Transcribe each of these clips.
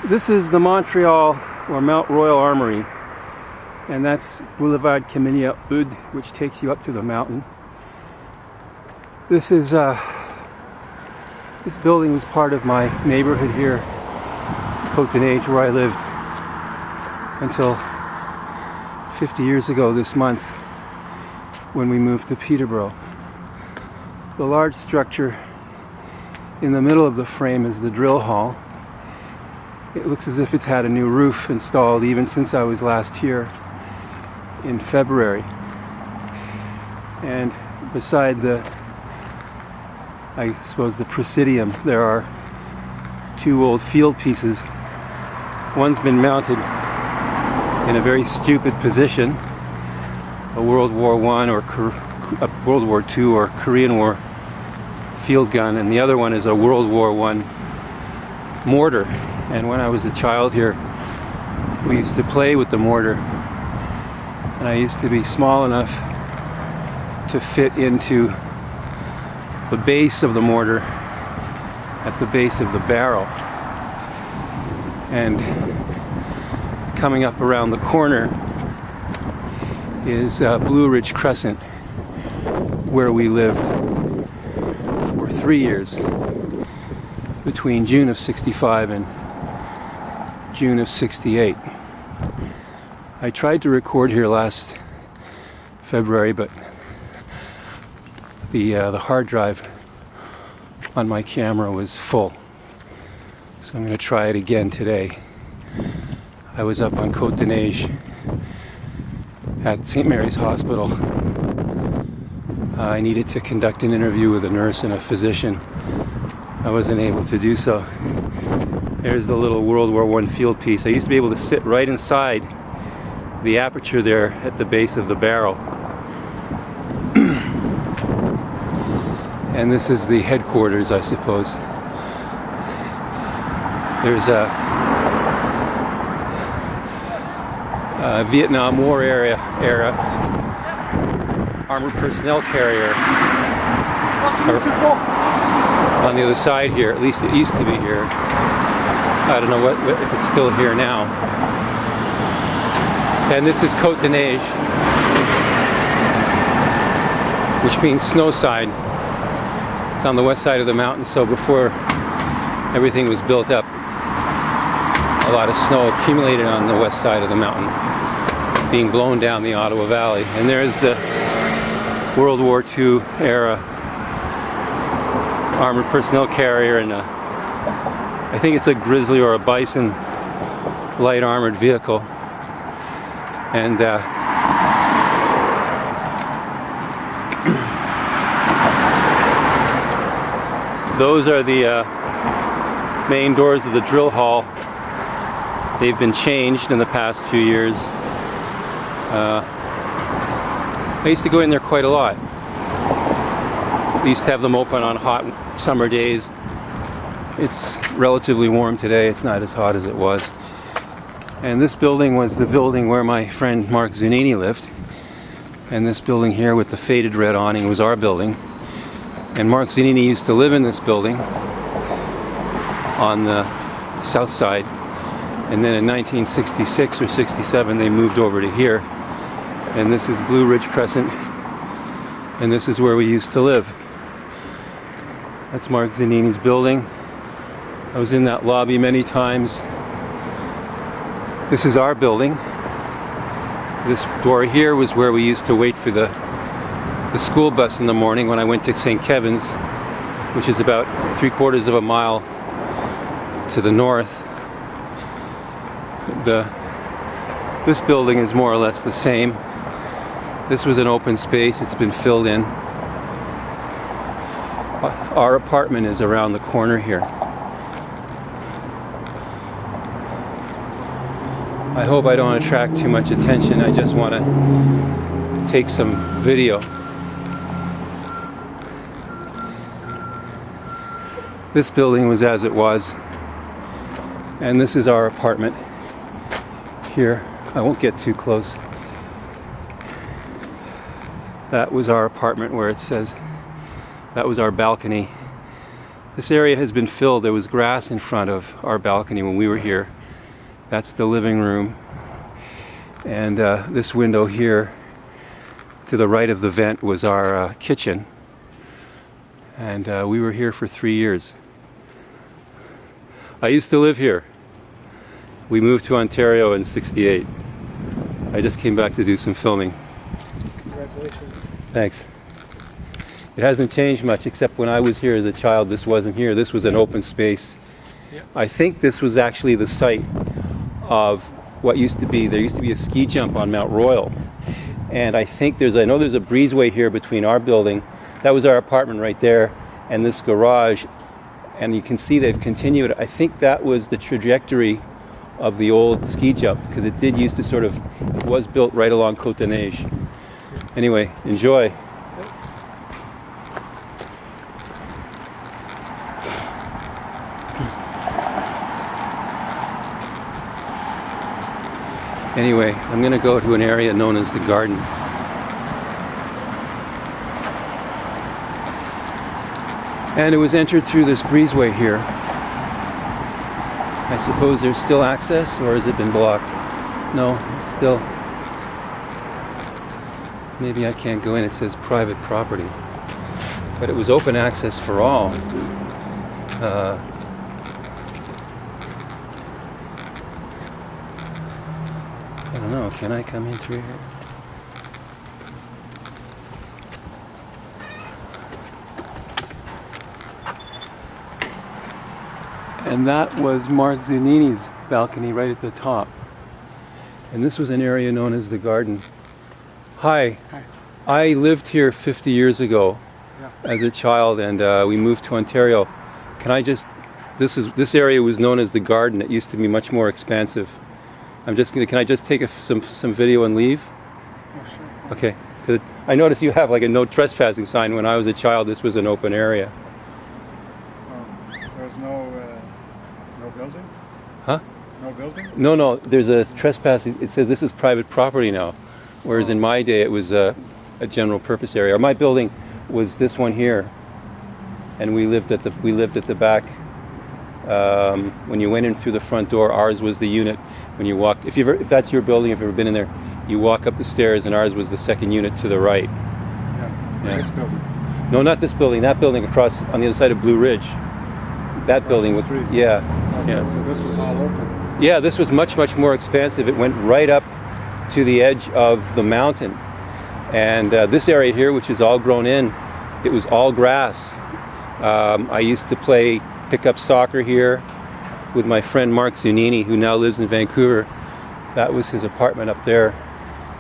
This is the Montreal or Mount Royal Armoury, and that's Boulevard Camilla Hood, which takes you up to the mountain. This building was part of my neighborhood here, Côté, Neiges, where I lived until 50 years ago this month when we moved to Peterborough. The large structure in the middle of the frame is the drill hall. It looks as if it's had a new roof installed even since I was last here in February. And beside the presidium, there are two old field pieces. One's been mounted in a very stupid position, a World War I or World War II or Korean War field gun, and the other one is a World War I mortar. And when I was a child here, we used to play with the mortar, and I used to be small enough to fit into the base of the mortar at the base of the barrel. And coming up around the corner is Blue Ridge Crescent, where we lived for 3 years between June of '65 and June of '68. I tried to record here last February, but the hard drive on my camera was full. So I'm going to try it again today. I was up on Côté Neiges at St. Mary's Hospital. I needed to conduct an interview with a nurse and a physician. I wasn't able to do so. There's the little World War I field piece. I used to be able to sit right inside the aperture there at the base of the barrel. And this is the headquarters, I suppose. There's a Vietnam War era armored personnel carrier on the other side here. At least it used to be here. I don't know if it's still here now. And this is Côté Neiges, which means snow side. It's on the west side of the mountain, so before everything was built up, a lot of snow accumulated on the west side of the mountain, being blown down the Ottawa Valley. And there's the World War II era armored personnel carrier, and I think it's a Grizzly or a Bison light armored vehicle. And those are the main doors of the drill hall. They've been changed in the past few years. I used to go in there quite a lot. We used to have them open on hot summer days. It's relatively warm today. It's not as hot as it was. And this building was the building where my friend Mark Zunini lived. And this building here with the faded red awning was our building. And Mark Zunini used to live in this building on the south side. And then in 1966 or 67 they moved over to here. And this is Blue Ridge Crescent. And this is where we used to live. That's Mark Zunini's building. I was in that lobby many times. This is our building. This door here was where we used to wait for the school bus in the morning when I went to St. Kevin's, which is about 3/4 of a mile to the north. This building is more or less the same. This was an open space. It's been filled in. Our apartment is around the corner here. I hope I don't attract too much attention. I just want to take some video. This building was as it was. And this is our apartment here. I won't get too close. That was our apartment where it says, that was our balcony. This area has been filled. There was grass in front of our balcony when we were here. That's the living room. And this window here to the right of the vent was our kitchen. And we were here for 3 years. I used to live here. We moved to Ontario in '68. I just came back to do some filming. Congratulations. Thanks. It hasn't changed much, except when I was here as a child, this wasn't here. This was an open space. Yep. I think this was actually the site of what used to be, there used to be a ski jump on Mount Royal. And I think I know there's a breezeway here between our building. That was our apartment right there, and this garage. And you can see they've continued. I think that was the trajectory of the old ski jump, because it did used to sort of, it was built right along Côté Neiges. Anyway, enjoy. Anyway, I'm going to go to an area known as the garden. And it was entered through this breezeway here. I suppose there's still access, or has it been blocked? No, it's still... Maybe I can't go in. It says private property. But it was open access for all. I don't know, can I come in through here? And that was Mark Zanini's balcony right at the top. And this was an area known as the garden. Hi. Hi. I lived here 50 years ago as a child, and we moved to Ontario. Can I just, this area was known as the garden. It used to be much more expansive. Can I just take some video and leave? Oh, sure. Okay. 'Cause I noticed you have like a no trespassing sign. When I was a child, this was an open area. There was no building? Huh? No building? No, there's a trespassing. It says this is private property now. Whereas in my day, it was a general purpose area. Or my building was this one here. And we lived at the back. When you went in through the front door, ours was the unit. When you walked, if that's your building, if you've ever been in there, you walk up the stairs, and ours was the second unit to the right. Yeah. This building? No, not this building. That building across on the other side of Blue Ridge. That Across building the was, street. yeah. Okay, Yeah. so this was all open? Yeah, this was much more expansive. It went right up to the edge of the mountain. And this area here, which is all grown in, it was all grass. I used to pick up soccer here with my friend Mark Zanini, who now lives in Vancouver. That was his apartment up there.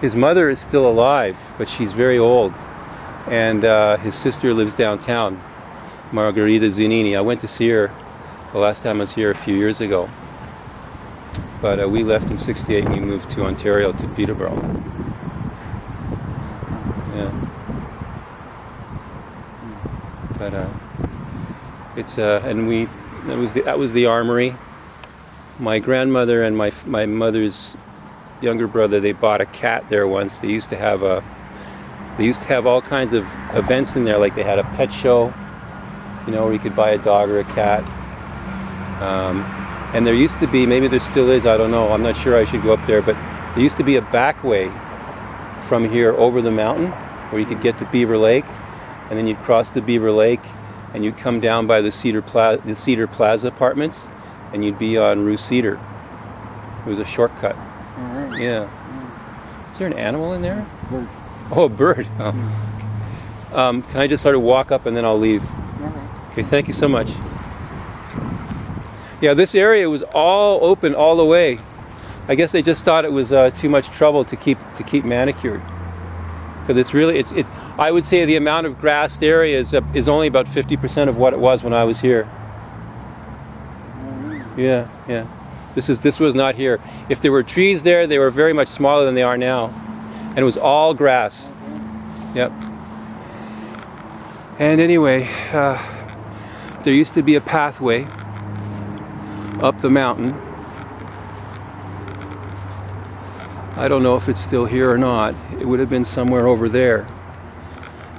His mother is still alive, but she's very old. And his sister lives downtown, Margarita Zanini. I went to see her the last time I was here a few years ago. But we left in '68 and we moved to Ontario, to Peterborough. Yeah. But it's and that was the Armoury. My grandmother and my mother's younger brother, they bought a cat there once. They used to have all kinds of events in there, like they had a pet show, where you could buy a dog or a cat. And there used to be, maybe there still is, I don't know, I'm not sure, I should go up there, but there used to be a back way from here over the mountain where you could get to Beaver Lake, and then you'd cross the Beaver Lake and you'd come down by the Cedar Plaza apartments, and you'd be on Rue Cedar. It was a shortcut. Right. Yeah. Is there an animal in there? Bird. Oh, a bird. Oh. Can I just sort of walk up and then I'll leave? Okay, thank you so much. Yeah, this area was all open all the way. I guess they just thought it was too much trouble to keep manicured. Because it's I would say the amount of grassed area is only about 50% of what it was when I was here. Yeah. This was not here. If there were trees there, they were very much smaller than they are now. And it was all grass. Yep. And anyway, there used to be a pathway up the mountain. I don't know if it's still here or not. It would have been somewhere over there.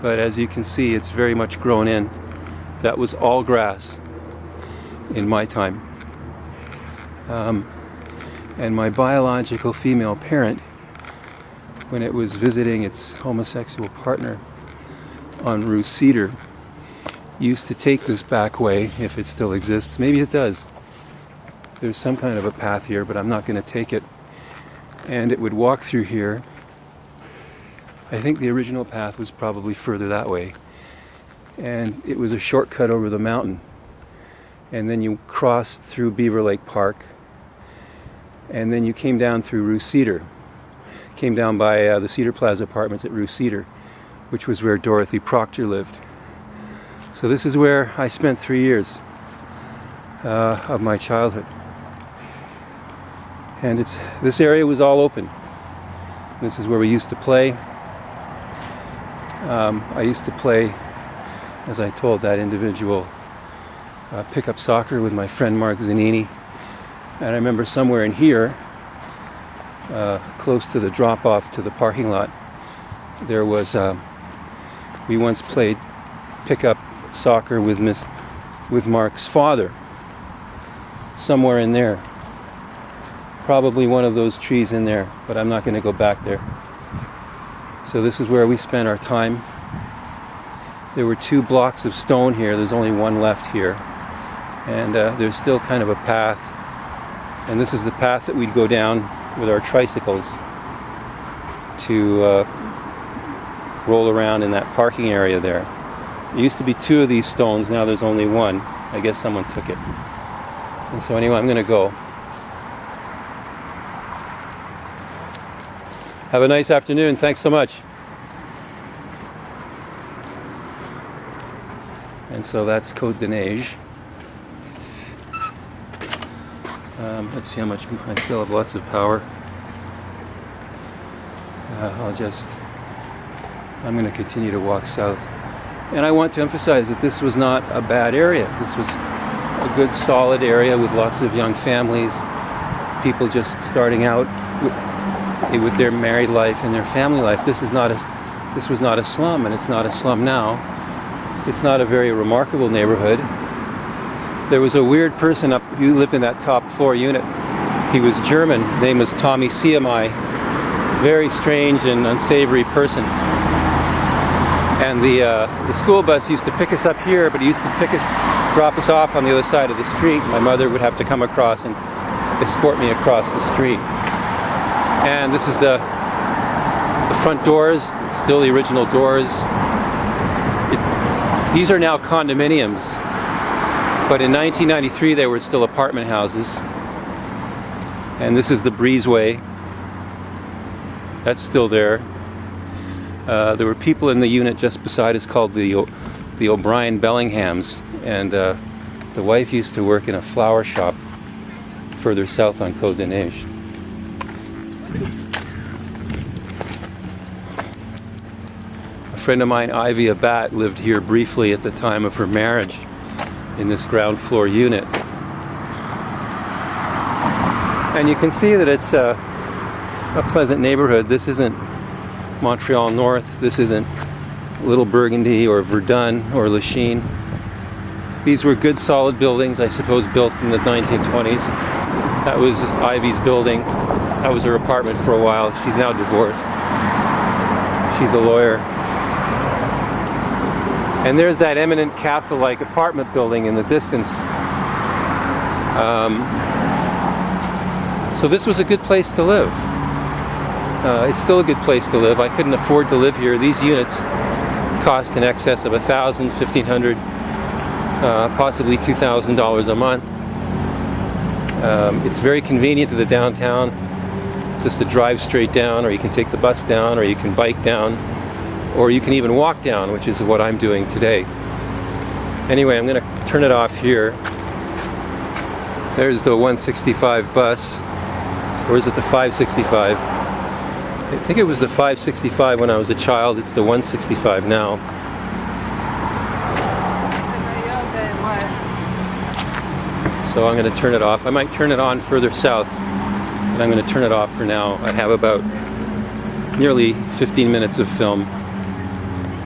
But as you can see, it's very much grown in. That was all grass in my time. And my biological female parent, when it was visiting its homosexual partner on Rue Cedar, used to take this back way, if it still exists. Maybe it does. There's some kind of a path here, but I'm not going to take it. And it would walk through here. I think the original path was probably further that way. And it was a shortcut over the mountain. And then you crossed through Beaver Lake Park. And then you came down through Rue Cedar. Came down by the Cedar Plaza apartments at Rue Cedar, which was where Dorothy Proctor lived. So this is where I spent 3 years of my childhood. And this area was all open. This is where we used to play. I used to play, as I told that individual, pickup soccer with my friend Mark Zanini. And I remember somewhere in here, close to the drop-off to the parking lot, there was, we once played pickup soccer with Mark's father. Somewhere in there. Probably one of those trees in there, but I'm not going to go back there. So this is where we spent our time. There were 2 blocks of stone here. There's only one left here. And there's still kind of a path. And this is the path that we'd go down with our tricycles to roll around in that parking area there. There used to be 2 of these stones. Now there's only 1. I guess someone took it. And so anyway, I'm going to go. Have a nice afternoon. Thanks so much. And so that's Côté Neiges. Let's see how much I still have. Lots of power. I'm going to continue to walk south. And I want to emphasize that this was not a bad area. This was a good, solid area with lots of young families, people just starting out with their married life and their family life. This was not a slum, and it's not a slum now. It's not a very remarkable neighborhood. There was a weird person up who lived in that top floor unit. He was German. His name was Tommy CMI. Very strange and unsavory person. And the school bus used to pick us up here, but he used to drop us off on the other side of the street. My mother would have to come across and escort me across the street. And this is the front doors, still the original doors. These are now condominiums, but in 1993 they were still apartment houses. And this is the breezeway. That's still there. There were people in the unit just beside us called the O'Brien Bellinghams, and the wife used to work in a flower shop further south on Côté Neiges. A friend of mine, Ivy Abat, lived here briefly at the time of her marriage in this ground floor unit. And you can see that it's a pleasant neighborhood. This isn't Montreal North. This isn't Little Burgundy or Verdun or Lachine. These were good, solid buildings, I suppose, built in the 1920s. That was Ivy's building. That was her apartment for a while. She's now divorced. She's a lawyer. And there's that eminent castle-like apartment building in the distance. So this was a good place to live. It's still a good place to live. I couldn't afford to live here. These units cost in excess of $1,000, $1,500, possibly $2,000 a month. It's very convenient to the downtown. It's just a drive straight down, or you can take the bus down, or you can bike down, or you can even walk down, which is what I'm doing today. Anyway, I'm going to turn it off here. There's the 165 bus. Or is it the 565? I think it was the 565 when I was a child. It's the 165 now. So I'm going to turn it off. I might turn it on further south, but I'm going to turn it off for now. I have about nearly 15 minutes of film.